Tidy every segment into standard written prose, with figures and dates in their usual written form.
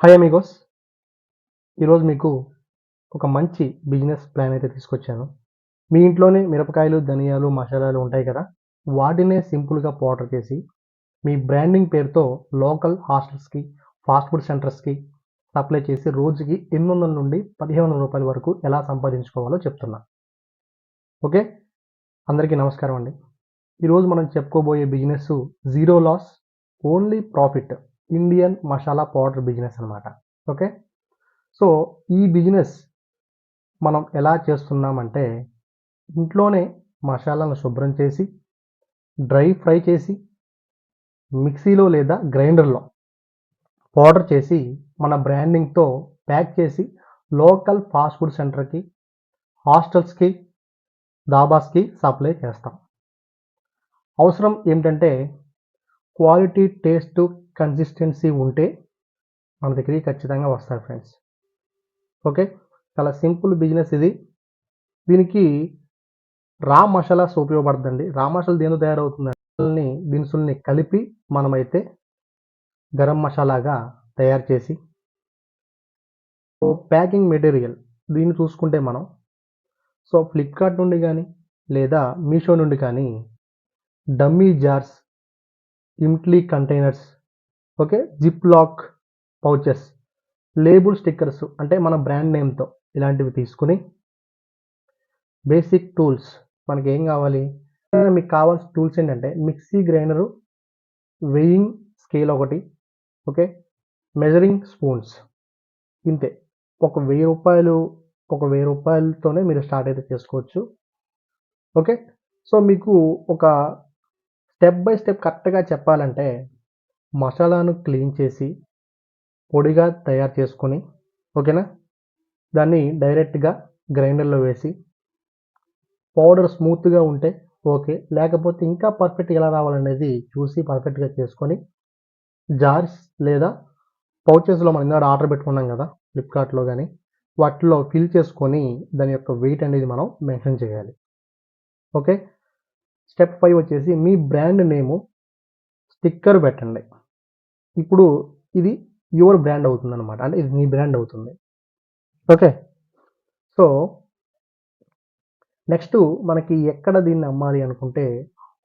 Hi Amigos. ఈరోజు మీకు ఒక మంచి బిజినెస్ ప్లాన్ అయితే తీసుకొచ్చాను. మీ ఇంట్లోనే మిరపకాయలు, ధనియాలు, మసాలాలు ఉంటాయి కదా! వాటినే సింపుల్‌గా పౌడర్ చేసి, మీ బ్రాండింగ్ పేరుతో లోకల్ హాస్టల్స్‌కి, ఫాస్ట్ ఫుడ్ సెంటర్స్‌కి సప్లై చేసి రోజుకి 800 నుండి రూ. 1500 వరకు ఎలా సంపాదించుకోవాలో చెప్తున్నా. ఓకే. అందరికీ నమస్కారం అండి. ఈరోజు మనం చెప్పుకోబోయే business zero loss, only profit Indian masala powder business అనమాట. ఓకే. సో, ఈ బిజినెస్ మనం ఎలా చేస్తున్నామంటే, ఇంట్లోనే మసాలాను శుభ్రం చేసి, డ్రై ఫ్రై చేసి, మిక్సీలో లేదా గ్రైండర్‌లో పౌడర్ చేసి, మన బ్రాండింగ్‌తో ప్యాక్ చేసి, లోకల్ ఫాస్ట్ ఫుడ్ సెంటర్‌కి, హాస్టల్స్‌కి, ధాబాస్‌కి సప్లై చేస్తాం. అవసరం ఏమిటంటే, క్వాలిటీ, టేస్ట్, కన్సిస్టెన్సీ ఉంటే మన దగ్గరికి ఖచ్చితంగా వస్తారు ఫ్రెండ్స్. ఓకే. చాలా సింపుల్ బిజినెస్ ఇది. దీనికి రా మసాలాస్ ఉపయోగపడుతుందండి. రా మసాలా దేనితో తయారవుతుందంటే దినుసుల్ని కలిపి మనమైతే గరం మసాలాగా తయారు చేసి, ప్యాకింగ్ మెటీరియల్ దీన్ని చూసుకుంటే మనం ఫ్లిప్‌కార్ట్ నుండి కానీ లేదా మీషో నుండి కానీ డమ్మీ జార్స్, ఇమ్ట్లీ containers, okay, zip lock pouches, label stickers అంటే మన బ్రాండ్ నేమ్‌తో ఇలాంటివి తీసుకొని బేసిక్ టూల్స్ మనకేం కావాలి? మీకు కావాల్సిన టూల్స్ ఏంటంటే మిక్సీ గ్రైండరు, వెయింగ్ స్కేల్ ఒకటి, ఓకే, మెజరింగ్ స్పూన్స్, ఇంతే. ఒక రూ. 1000 మీరు స్టార్ట్ అయితే చేసుకోవచ్చు. ఓకే. సో, మీకు ఒక స్టెప్ బై స్టెప్ కరెక్ట్‌గా చెప్పాలంటే మసాలాను క్లీన్ చేసి పొడిగా తయారు చేసుకొని, ఓకేనా, దాన్ని డైరెక్ట్‌గా గ్రైండర్‌లో వేసి పౌడర్ స్మూత్‌గా ఉంటే ఓకే. లేకపోతే ఇంకా పర్ఫెక్ట్‌గా ఎలా రావాలనేది చూసి పర్ఫెక్ట్‌గా చేసుకొని జార్స్ లేదా పౌచెస్‌లో మనం ఇందాక ఆర్డర్ పెట్టుకున్నాం కదా! ఫ్లిప్‌కార్ట్‌లో గాని, వాటిలో ఫిల్ చేసుకొని దాని యొక్క వెయిట్ అనేది మనం మెన్షన్ చేయాలి. ఓకే. స్టెప్ 5 వచ్చేసి మీ బ్రాండ్ నేము స్టిక్కర్ పెట్టండి. ఇప్పుడు ఇది యువర్ బ్రాండ్ అవుతుందన్నమాట. అంటే ఇది నీ బ్రాండ్ అవుతుంది. ఓకే. సో, నెక్స్ట్ మనకి ఎక్కడ దీన్ని అమ్మాలి అనుకుంటే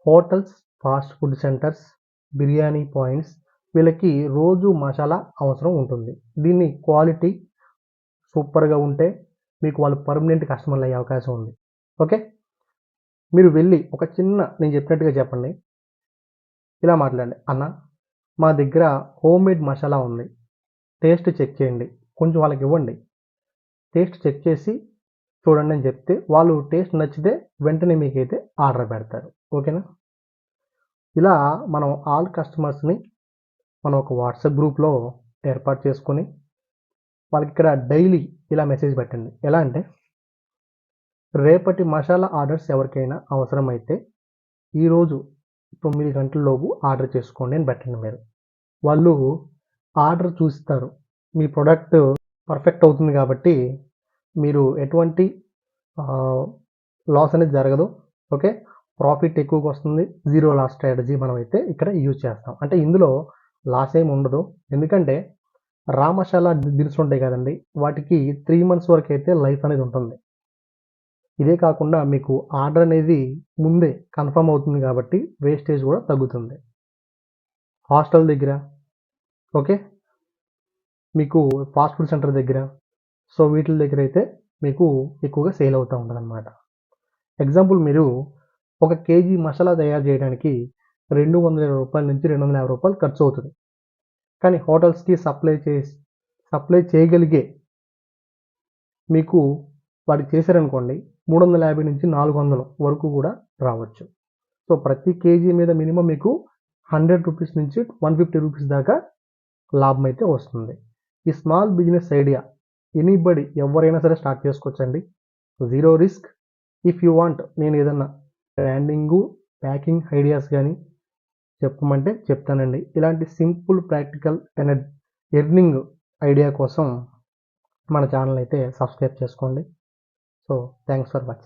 hotels, fast food centres, biryani points వీళ్ళకి రోజు మసాలా అవసరం ఉంటుంది. దీన్ని క్వాలిటీ సూపర్‌గా ఉంటే మీకు వాళ్ళు పర్మనెంట్ కస్టమర్లు అయ్యే అవకాశం ఉంది. ఓకే. మీరు వెళ్ళి ఒక చిన్న నేను చెప్పినట్టుగా చెప్పండి. ఇలా మాట్లాడండి. అన్న, మా దగ్గర హోమ్‌మేడ్ మసాలా ఉంది. టేస్ట్ చెక్ చేయండి. కొంచెం వాళ్ళకి ఇవ్వండి. టేస్ట్ చెక్ చేసి చూడండి అని చెప్తే వాళ్ళు టేస్ట్ నచ్చితే వెంటనే మీకైతే ఆర్డర్ పెడతారు. ఓకేనా? ఇలా మనం ఆల్ కస్టమర్స్‌ని మనం ఒక వాట్సాప్ గ్రూప్‌లో ఏర్పాటు చేసుకొని వాళ్ళకి ఇక్కడ డైలీ ఇలా మెసేజ్ పెట్టండి. ఎలా అంటే రేపటి మసాలా ఆర్డర్స్ ఎవరికైనా అవసరమైతే ఈరోజు 9 గంటలలోపు ఆర్డర్ చేసుకోండి అని పెట్టండి మీరు. వాళ్ళు ఆర్డర్ చూస్తారు. మీ ప్రొడక్ట్ పర్ఫెక్ట్ అవుతుంది కాబట్టి మీరు ఎటువంటి లాస్ అనేది జరగదు. ఓకే. ప్రాఫిట్ ఎక్కువగా వస్తుంది. జీరో లాస్ స్ట్రాటజీ మనమైతే ఇక్కడ యూజ్ చేస్తాం. అంటే ఇందులో లాస్ ఏమి ఉండదు. ఎందుకంటే రా మసాలా దినుసులు ఉంటాయి కదండీ! వాటికి 3 మంత్స్ వరకైతే లైఫ్ అనేది ఉంటుంది. ఇదే కాకుండా మీకు ఆర్డర్ అనేది ముందే కన్ఫర్మ్ అవుతుంది కాబట్టి వేస్టేజ్ కూడా తగ్గుతుంది. హాస్టల్ దగ్గర, ఓకే, మీకు ఫాస్ట్ ఫుడ్ సెంటర్ దగ్గర, సో వీటిల దగ్గర అయితే మీకు ఎక్కువగా సేల్ అవుతూ ఉంటుందన్నమాట. ఎగ్జాంపుల్ మీరు ఒక కేజీ మసాలా తయారు చేయడానికి రూ. 220 నుంచి రూ. 250 ఖర్చు అవుతుంది. కానీ హోటల్స్‌కి సప్లై చేయగలిగే మీకు వాటికి చేశారనుకోండి 350 నుంచి 400 వరకు కూడా రావచ్చు. సో, ప్రతి కేజీ మీద మినిమమ్ మీకు రూ. 100 నుంచి రూ. 150 దాకా లాభం అయితే వస్తుంది. ఈ స్మాల్ బిజినెస్ ఐడియా ఎవరైనా సరే స్టార్ట్ చేసుకోవచ్చండి. Zero risk. If you want నేను ఏదన్నా బ్రాండింగు, ప్యాకింగ్ ఐడియాస్ గానీ చెప్పమంటే చెప్తానండి. ఇలాంటి సింపుల్ ప్రాక్టికల్ ఎర్నింగ్ ఐడియా కోసం మన ఛానల్ అయితే సబ్స్క్రైబ్ చేసుకోండి. So, thanks for watching.